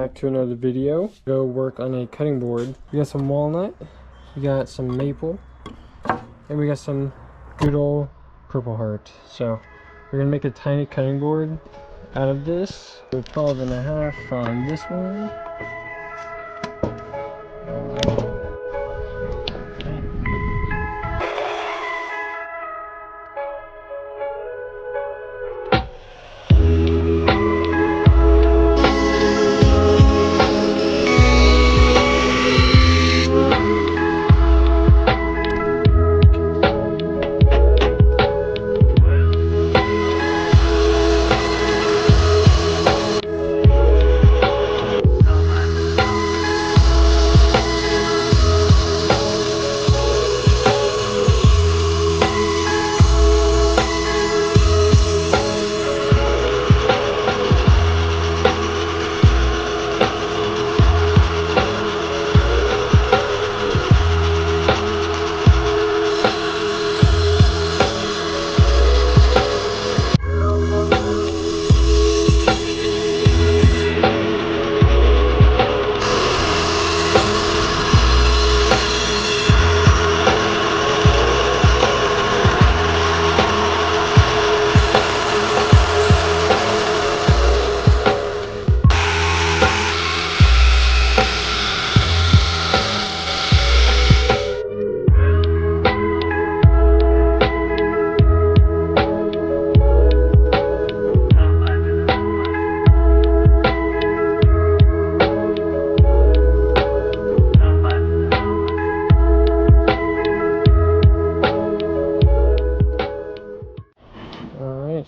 back to another video. Go work on a cutting board. We got some walnut, we got some maple, and we got some good old Purple Heart. So we're gonna make a tiny cutting board out of this. So 12.5 on this one.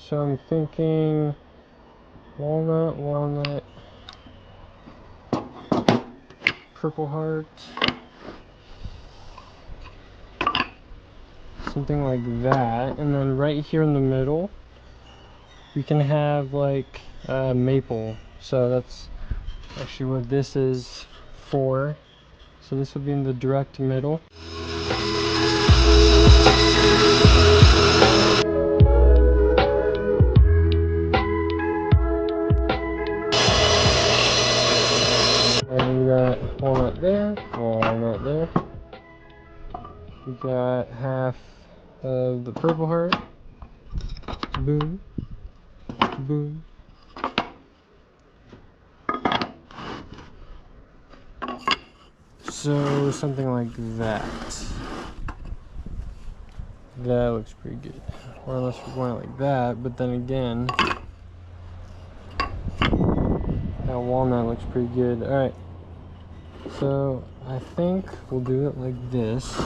So I'm thinking walnut, Purple Heart, something like that, and then right here in the middle we can have like maple. So that's actually what this is for. So this would be in the direct middle. And we got walnut there, walnut there. We got half of the Purple Heart. Boom, boom. So something like that. That looks pretty good. Or unless we're going like that, but then again, that walnut looks pretty good. Alright. So I think we'll do it like this.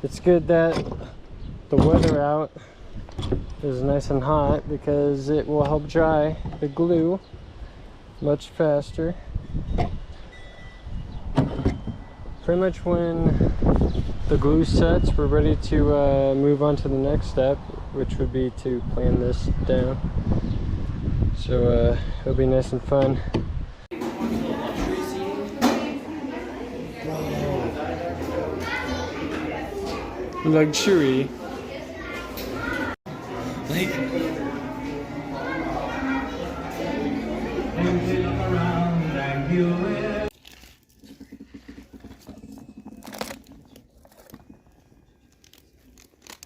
It's good that the weather out is nice and hot because it will help dry the glue much faster. Pretty much when the glue sets, we're ready to move on to the next step, which would be to plan this down. So it'll be nice and fun. Luxury.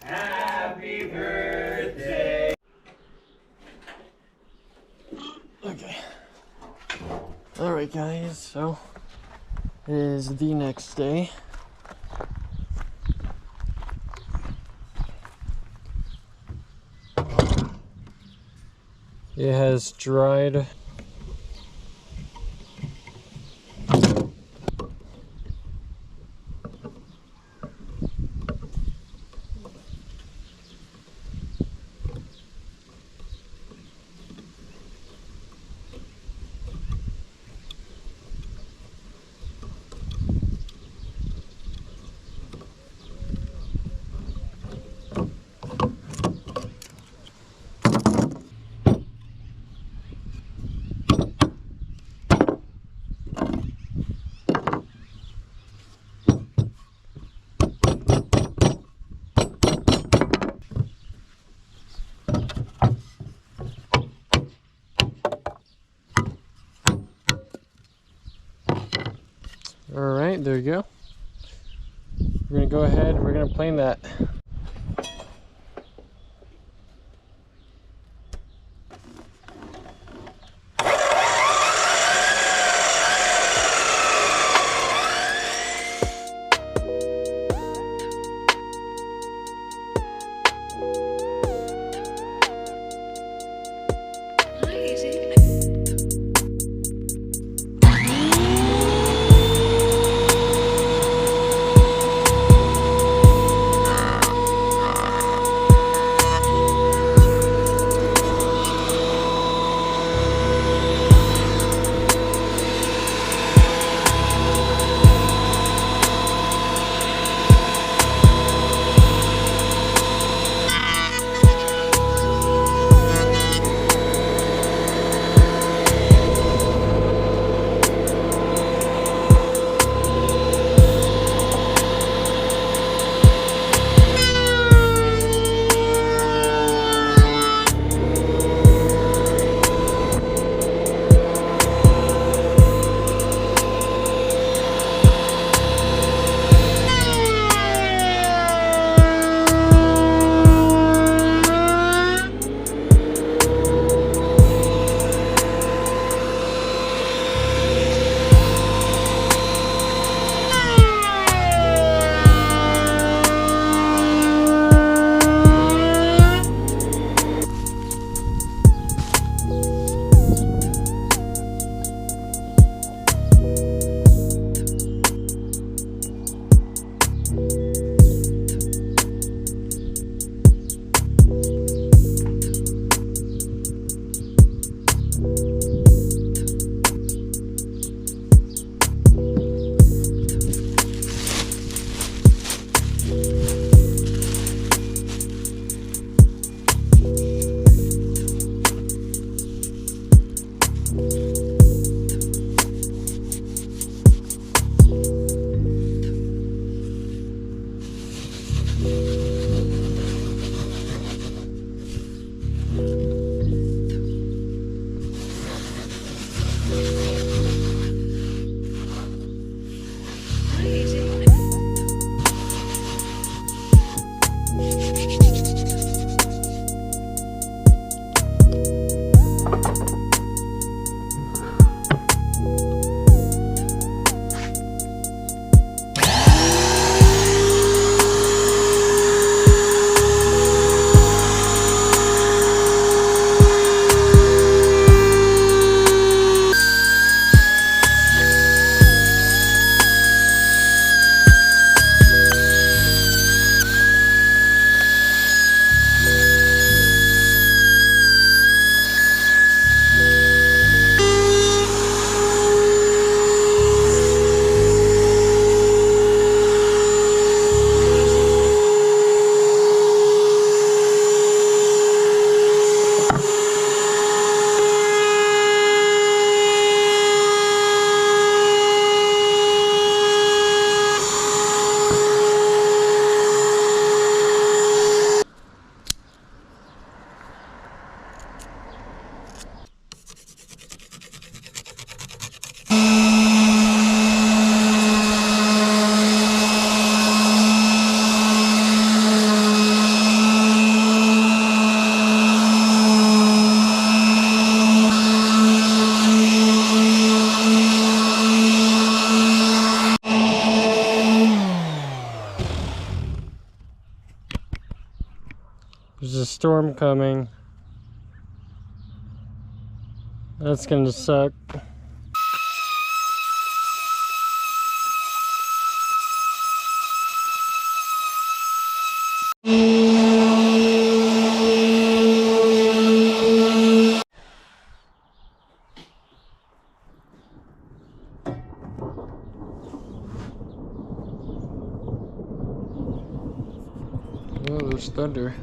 Happy birthday. Okay. Alright guys, so it is the next day. It has dried. Alright, there you go. We're gonna go ahead, we're gonna plane that. storm coming. That's gonna suck. Oh, there's thunder.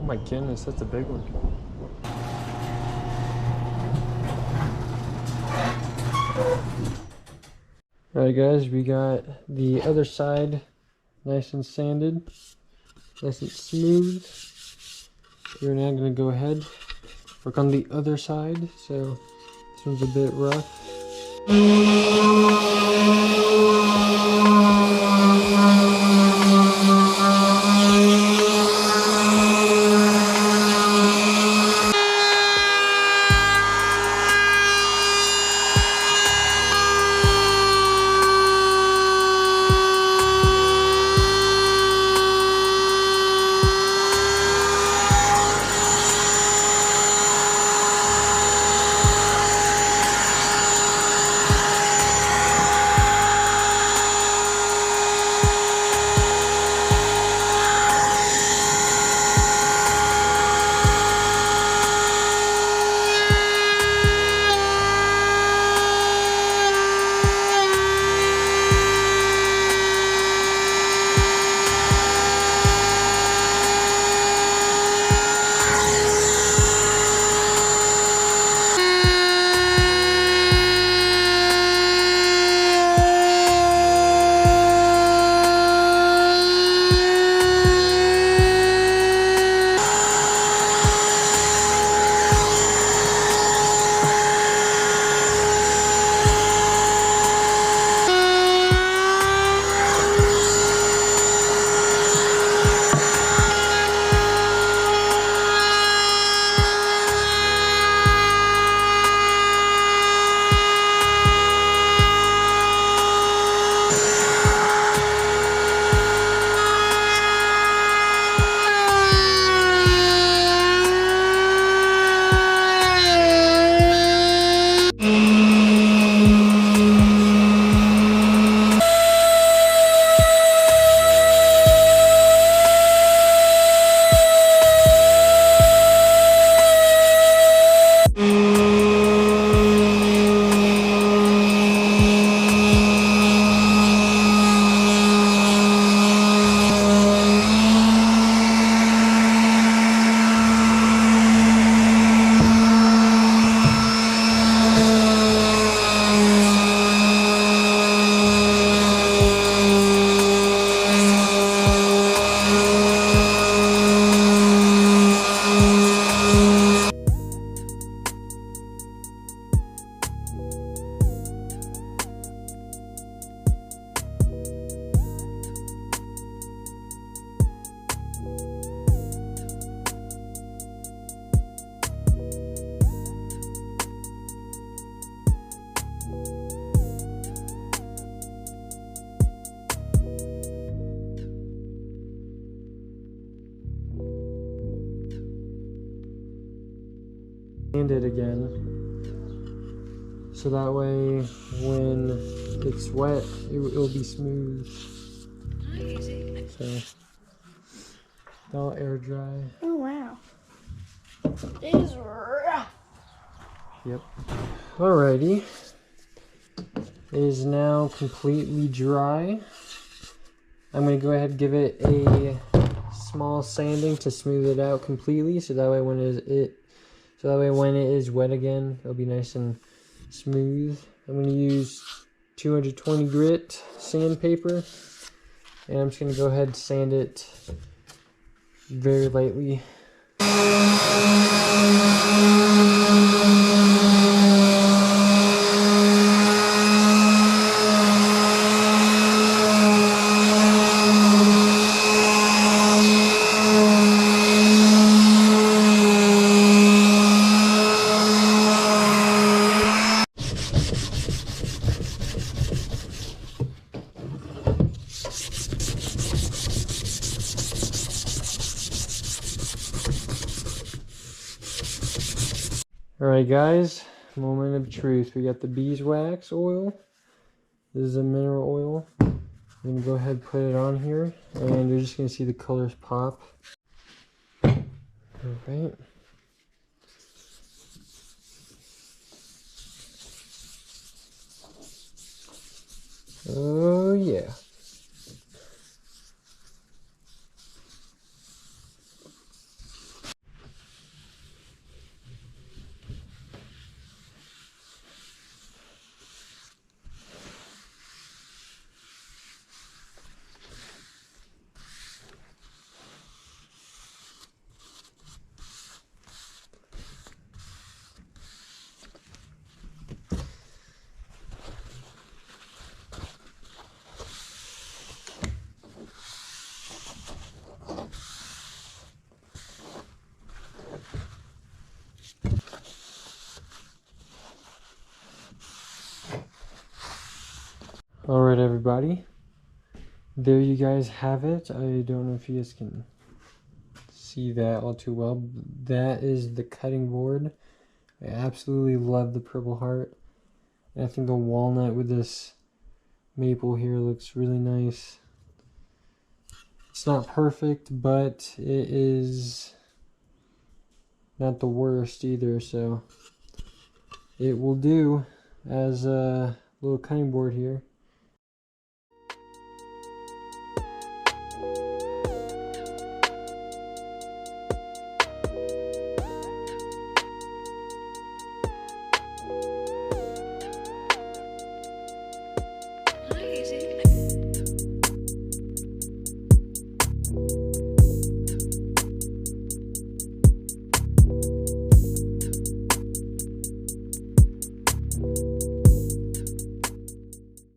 Oh my goodness, that's a big one. Alright guys, we got the other side nice and sanded, nice and smooth. We're now going to go ahead, work on the other side. So this one's a bit rough. And it again, so that way when it's wet it'll be smooth. So that'll air dry. Oh wow, it is rough. Yep. Alrighty, it is now completely dry. I'm going to go ahead and give it a small sanding to smooth it out completely, so that way when it is wet again, it'll be nice and smooth. I'm going to use 220 grit sandpaper, and I'm just going to go ahead and sand it very lightly. Alright guys, moment of truth. We got the beeswax oil. This is a mineral oil. I'm going to go ahead and put it on here, and you're just going to see the colors pop. Alright. Oh yeah. Alright everybody, there you guys have it. I don't know if you guys can see that all too well. That is the cutting board. I absolutely love the Purple Heart. And I think the walnut with this maple here looks really nice. It's not perfect, but it is not the worst either, so it will do as a little cutting board here.